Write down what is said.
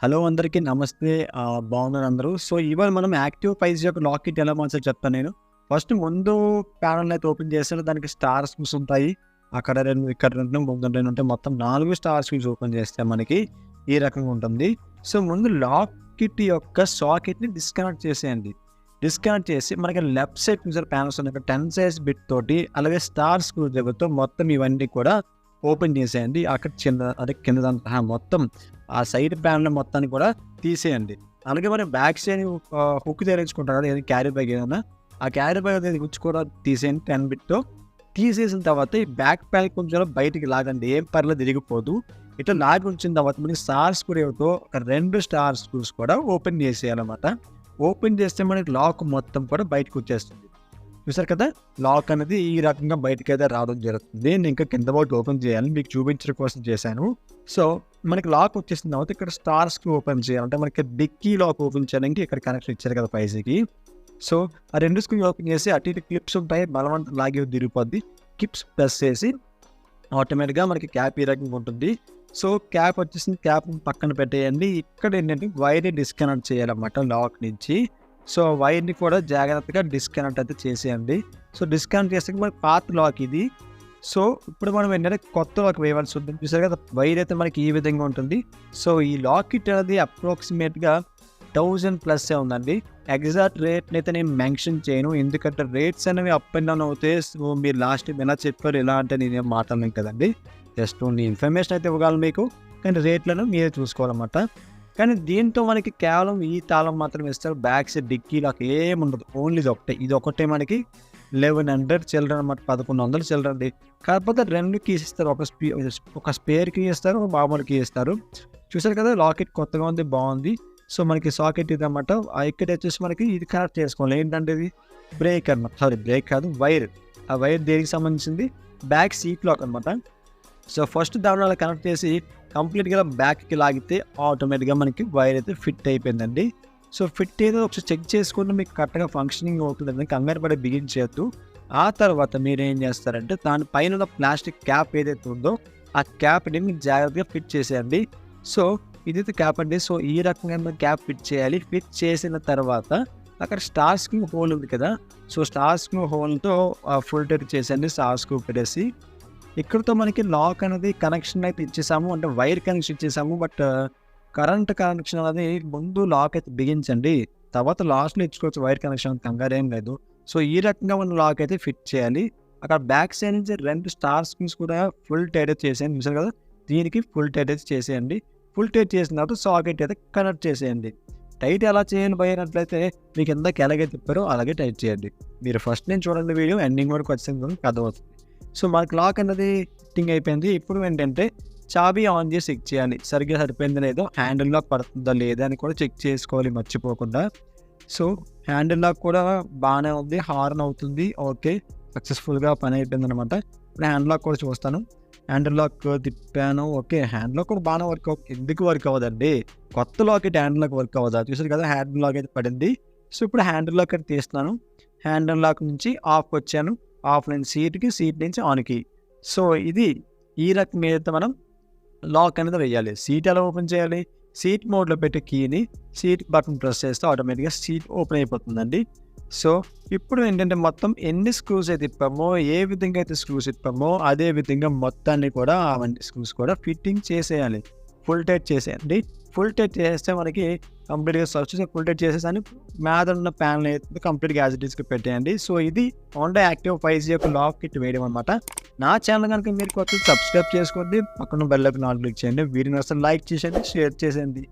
Hello అందరికీ నమస్తే. బాగున్నారు అందరూ. సో, ఇవాళ మనం యాక్టివ్ 5G యొక్క లాక్ కిట్ ఎలా మార్చాలో చెప్తాను నేను. ఫస్ట్ ముందు ప్యానెల్ అయితే ఓపెన్ చేస్తాను. దానికి స్టార్ స్క్రూస్ ఉంటాయి. అక్కడ 2, ఇక్కడ 2, ముందు 2 ఉంటాయి. మొత్తం 4 స్టార్ స్క్రూస్ ఓపెన్ చేస్తే మనకి ఈ రకంగా ఉంటుంది. సో, ముందు లాక్ కిట్ యొక్క సాకెట్‌ని డిస్కనెక్ట్ చేసేయండి. డిస్కనెక్ట్ చేసి మనకి లెఫ్ట్ సైడ్ చూసారా ప్యానెల్స్ ఉన్నాయి. 10 సైజ్ బిట్ తోటి అలాగే స్టార్ స్క్రూ డ్రైవర్‌తో మొత్తం ఇవన్నీ కూడా ఓపెన్ చేసేయండి. అక్కడ కిందదంతా మొత్తం ఆ సైడ్ ప్యానెల్ మొత్తాన్ని కూడా తీసేయండి. అలాగే మనం బ్యాక్ సైడ్ హుక్ తగిలించుకుంటాం కదా, ఏదైనా క్యారీ బ్యాగ్ ఏదైనా, ఆ క్యారీ బ్యాగ్ అనేది హుక్ కూడా తీసేయండి 10 బిట్‌తో. తీసేసిన తర్వాత ఈ బ్యాక్ ప్యాక్ కొంచెం బయటికి లాగండి. ఏం పర్లేదు ఇరిగిపోదు. ఇట్లా లాగి ఉంచిన తర్వాత మనకి స్టార్ స్క్రూతో 2 స్టార్ స్క్రూస్ కూడా ఓపెన్ చేసేయాలన్నమాట. ఓపెన్ చేస్తే మనకి లాక్ మొత్తం కూడా బయటకు వచ్చేస్తుంది. చూసారు కదా, లాక్ అనేది ఈ రకంగా బయటకైతే రావడం జరుగుతుంది. నేను ఇంకా కింద ఒకటి ఓపెన్ చేయాలి, మీకు చూపించడం కోసం చేశాను. సో మనకి లాక్ వచ్చేసిన తర్వాత ఇక్కడ స్టార్ స్క్రూ ఓపెన్ చేయాలంటే మనకి డిక్కీ లాక్ ఓపెన్ చేయడానికి ఇక్కడ కనెక్షన్ ఇచ్చారు కదా 5Gకి. సో ఆ 2 స్క్రూ ఓపెన్ చేసి అటు ఇటు క్లిప్స్ ఉంటాయి, బలవంతం లాగి తిరిగిపోద్ది. క్లిప్స్ ప్రెస్ చేసి ఆటోమేటిక్గా మనకి క్యాప్ ఈ రకంగా ఉంటుంది. సో క్యాప్ వచ్చేసింది, క్యాప్ పక్కన పెట్టేయండి. ఇక్కడ ఏంటంటే వైర్ని డిస్కనెక్ట్ చేయాలన్నమాట లాక్ నుంచి. సో వైర్ని కూడా జాగ్రత్తగా డిస్కనెక్ట్ అయితే చేసేయండి. సో డిస్కనెక్ట్ చేస్తే మనకి పాత లాక్ ఇది. సో ఇప్పుడు మనం ఏంటంటే కొత్త లాక్ వేయవలసి ఉంటుంది. చూసారు కదా, వైర్ అయితే మనకి ఈ విధంగా ఉంటుంది. సో ఈ లాక్ కిట్ అనేది అప్రాక్సిమేట్గా 1000+ ఉందండి. ఎగ్జాక్ట్ రేట్ని అయితే నేను మెన్షన్ చేయను, ఎందుకంటే రేట్స్ అనేవి అప్ అండ్ డౌన్ అవుతాయి. సో మీరు లాస్ట్ టైం ఎలా చెప్పారు ఎలా అంటే నేనేం మాట్లాడలేను కదండి. జస్ట్ ఓన్లీ ఇన్ఫర్మేషన్ అయితే ఇవ్వగలను మీకు, కానీ రేట్లను మీరే చూసుకోవాలన్నమాట. కానీ దీంతో మనకి కేవలం ఈ తాళం మాత్రం ఇస్తారు. బ్యాక్ సైడ్ డిక్కీ లాక్ ఏముండదు, ఓన్లీ ఇది ఒకటే మనకి 1100 చిల్లర అనమాట, 1100 చిల్లర అండి. కాకపోతే 2 కీస్ ఇస్తారు, ఒక స్పేర్ కీ ఇస్తారు, ఒక మామూలు కీ ఇస్తారు. చూసారు కదా, లాకెట్ కొత్తగా ఉంది, బాగుంది. సో మనకి సాకెట్ ఇది అనమాట. ఇక్కడ వచ్చేసి మనకి ఇది కనెక్ట్ చేసుకోవాలి. ఏంటంటే ఇది బ్రేక్ అనమాట, బ్రేక్ కాదు, వైర్. ఆ వైర్ దేనికి సంబంధించింది, బ్యాక్ సీట్ లాక్ అనమాట. సో ఫస్ట్ దానిలో అలా కనెక్ట్ చేసి కంప్లీట్గా బ్యాక్కి లాగితే ఆటోమేటిక్గా మనకి వైర్ అయితే ఫిట్ అయిపోయిందండి. సో ఫిట్ ఏదో ఒకసారి చెక్ చేసుకుంటే మీకు కరెక్ట్గా ఫంక్షనింగ్ అవుతుందని కంగారు పడి బిగించేయద్దు. ఆ తర్వాత మీరు ఏం చేస్తారంటే దానిపైన ఉన్న ప్లాస్టిక్ క్యాప్ ఏదైతే ఉందో ఆ క్యాప్ని మీరు జాగ్రత్తగా ఫిట్ చేసేయండి. సో ఇదైతే క్యాప్ అండి. సో ఈ రకంగా మీరు క్యాప్ ఫిట్ చేయాలి. ఫిట్ చేసిన తర్వాత అక్కడ స్టార్ స్క్రూ హోల్ ఉంది కదా, సో స్టార్ స్క్రూ హోల్తో ఫుల్ టైట్ చేసేయండి. స్టార్ స్క్రూ పెట్టేసి ఇక్కడతో మనకి లాక్ అనేది కనెక్షన్ అయితే ఇచ్చేసాము, అంటే వైర్ కనెక్షన్ ఇచ్చేసాము. బట్ కరెంట్ కనెక్షన్ అనేది ముందు లాక్ అయితే బిగించండి, తర్వాత లాస్ట్లో ఇచ్చుకోవచ్చు వైర్ కనెక్షన్, కంగారు ఏం లేదు. సో ఈ రకంగా మనం లాక్ అయితే ఫిట్ చేయాలి. అక్కడ బ్యాక్ సైడ్ నుంచి 2 స్టార్ స్క్రూస్ కూడా ఫుల్ టైట్ అయితే చేసేయండి. చూసారు కదా, దీనికి ఫుల్ టైట్ అయితే చేసేయండి. ఫుల్ టైట్ చేసిన తర్వాత సాకెట్ అయితే కనెక్ట్ చేసేయండి. టైట్ ఎలా చేయాలి పోయినట్లయితే మీకు ఎందాక ఎలాగైతే తిప్పారో అలాగే టైట్ చేయండి. మీరు ఫస్ట్ నేను చూడండి వీడియో, ఎండింగ్ వరకు వచ్చింది అర్థమవుతుంది. సో మనకి లాక్ అనేది ఫిట్టింగ్ అయిపోయింది. ఇప్పుడు ఏంటంటే చాబీ ఆన్ చేసి చెక్ చేయాలి, సరిగ్గా సరిపోయిందో లేదో, హ్యాండిల్ లాక్ పడుతుందా లేదా అని కూడా చెక్ చేసుకోవాలి మర్చిపోకుండా. సో హ్యాండిల్ లాక్ కూడా బాగానే ఉంది, హార్న్ అవుతుంది, ఓకే సక్సెస్ఫుల్గా పని అయిపోయింది అనమాట. ఇప్పుడు హ్యాండ్ లాక్ కూడా చూస్తాను. హ్యాండిల్ లాక్ తిప్పాను, ఓకే హ్యాండ్ లాక్ కూడా బాగానే వర్క్ ఎందుకు వర్క్ అవ్వదండి, కొత్త లాక్ అయితే హ్యాండిల్ లాక్ వర్క్ అవ్వదా? చూసారు కదా, హ్యాండిల్ లాక్ అయితే పడింది. సో ఇప్పుడు హ్యాండిల్ లాక్ అయితే తీస్తున్నాను. హ్యాండిల్ లాక్ నుంచి ఆఫ్కి వచ్చాను, ఆఫ్ నుంచి సీట్కి, సీట్ నుంచి ఆన్కి. సో ఇది ఈ రకం ఏదైతే మనం లాక్ అనేది వేయాలి. సీట్ ఎలా ఓపెన్ చేయాలి, సీట్ మోడ్లో పెట్టే కీని సీట్ బటన్ ప్రెస్ చేస్తే ఆటోమేటిక్గా సీట్ ఓపెన్ అయిపోతుందండి. సో ఇప్పుడు ఏంటంటే మొత్తం ఎన్ని స్క్రూస్ అయితే తిప్పామో, ఏ విధంగా అయితే స్క్రూస్ తిప్పామో అదే విధంగా మొత్తాన్ని కూడా అవన్నీ స్క్రూస్ కూడా ఫిట్టింగ్ చేసేయాలి. ఫుల్ టైట్ చేసేయండి. ఫుల్ టైట్ చేస్తే మనకి కంప్లీట్గా ఫుల్ టైట్ చేసేసాను. మీద ఉన్న ప్యానల్ అయితే కంప్లీట్గా యాజ్ ఇట్ ఈస్గా పెట్టేయండి. సో ఇది హోండా యాక్టివ్ 5G యొక్క లాక్ కిట్ వేయడం అనమాట. నా ఛానల్ కనుక మీరు కొత్త సబ్స్క్రైబ్ చేసుకోండి, పక్కన బెల్ ఐకాన్ ఆన్ క్లిక్ చేయండి. వీడియోని అసలు లైక్ చేసేయండి, షేర్ చేసేయండి.